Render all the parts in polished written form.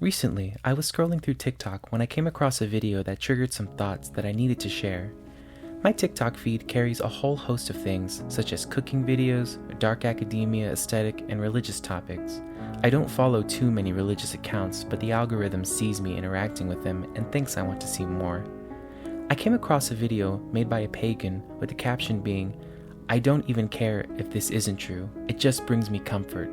Recently, I was scrolling through TikTok when I came across a video that triggered some thoughts that I needed to share. My TikTok feed carries a whole host of things, such as cooking videos, dark academia, aesthetic, and religious topics. I don't follow too many religious accounts, but the algorithm sees me interacting with them and thinks I want to see more. I came across a video made by a pagan with the caption being, "I don't even care if this isn't true, it just brings me comfort."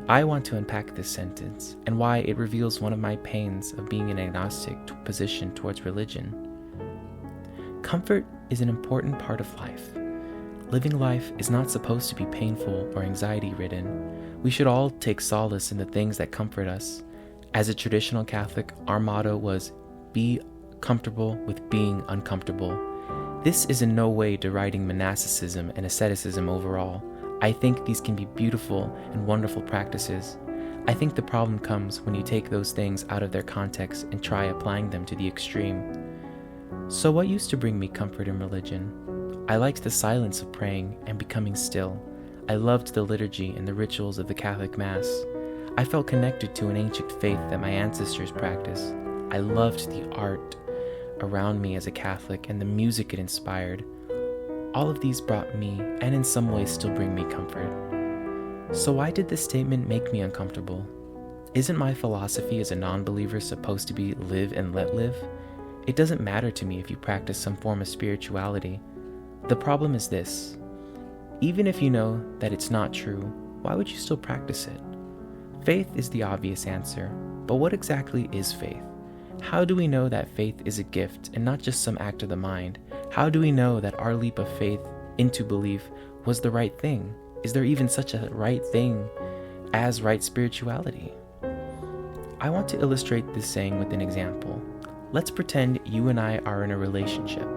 I want to unpack this sentence and why it reveals one of my pains of being an agnostic position towards religion. Comfort is an important part of life. Living life is not supposed to be painful or anxiety-ridden. We should all take solace in the things that comfort us. As a traditional Catholic, our motto was, "Be comfortable with being uncomfortable." This is in no way deriding monasticism and asceticism overall. I think these can be beautiful and wonderful practices. I think the problem comes when you take those things out of their context and try applying them to the extreme. So what used to bring me comfort in religion? I liked the silence of praying and becoming still. I loved the liturgy and the rituals of the Catholic Mass. I felt connected to an ancient faith that my ancestors practiced. I loved the art around me as a Catholic and the music it inspired. All of these brought me, and in some ways still bring me, comfort. So why did this statement make me uncomfortable? Isn't my philosophy as a non-believer supposed to be live and let live? It doesn't matter to me if you practice some form of spirituality. The problem is this: even if you know that it's not true, why would you still practice it? Faith is the obvious answer, but what exactly is faith? How do we know that faith is a gift and not just some act of the mind? How do we know that our leap of faith into belief was the right thing? Is there even such a right thing as right spirituality? I want to illustrate this saying with an example. Let's pretend you and I are in a relationship.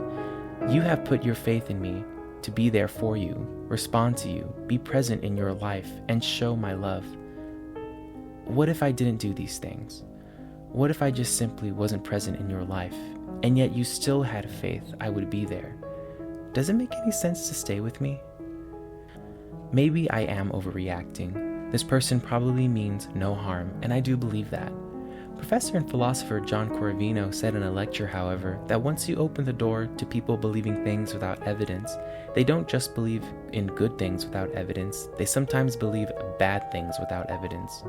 You have put your faith in me to be there for you, respond to you, be present in your life, and show my love. What if I didn't do these things? What if I just simply wasn't present in your life, and yet you still had faith I would be there? Does it make any sense to stay with me? Maybe I am overreacting. This person probably means no harm, and I do believe that. Professor and philosopher John Corvino said in a lecture, however, that once you open the door to people believing things without evidence, they don't just believe in good things without evidence, they sometimes believe bad things without evidence.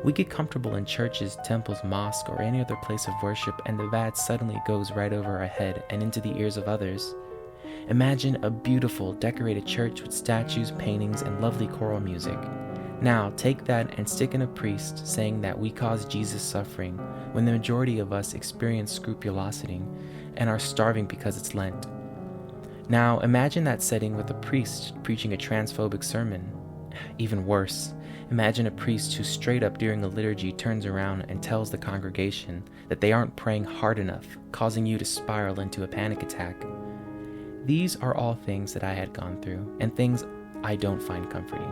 We get comfortable in churches, temples, mosques, or any other place of worship, and the bad suddenly goes right over our head and into the ears of others. Imagine a beautiful, decorated church with statues, paintings, and lovely choral music. Now, take that and stick in a priest saying that we caused Jesus suffering when the majority of us experience scrupulosity and are starving because it's Lent. Now, imagine that setting with a priest preaching a transphobic sermon. Even worse, imagine a priest who straight up during a liturgy turns around and tells the congregation that they aren't praying hard enough, causing you to spiral into a panic attack. These are all things that I had gone through, and things I don't find comforting.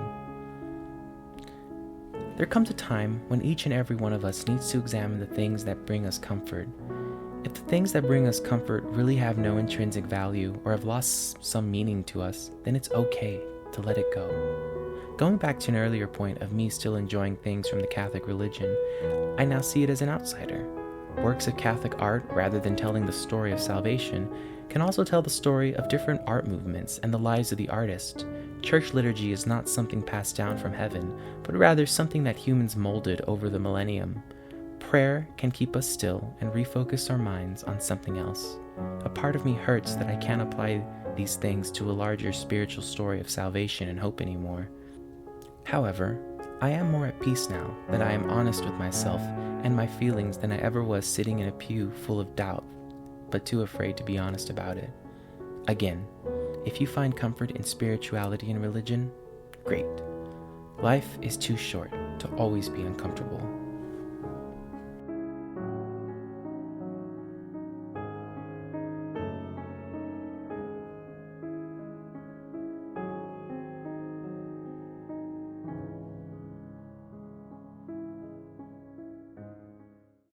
There comes a time when each and every one of us needs to examine the things that bring us comfort. If the things that bring us comfort really have no intrinsic value or have lost some meaning to us, then it's okay to let it go. Going back to an earlier point of me still enjoying things from the Catholic religion, I now see it as an outsider. Works of Catholic art, rather than telling the story of salvation, can also tell the story of different art movements and the lives of the artist. Church liturgy is not something passed down from heaven, but rather something that humans molded over the millennium. Prayer can keep us still and refocus our minds on something else. A part of me hurts that I can't apply these things to a larger spiritual story of salvation and hope anymore. However, I am more at peace now that I am honest with myself and my feelings than I ever was sitting in a pew full of doubt, but too afraid to be honest about it. Again, if you find comfort in spirituality and religion, great. Life is too short to always be uncomfortable.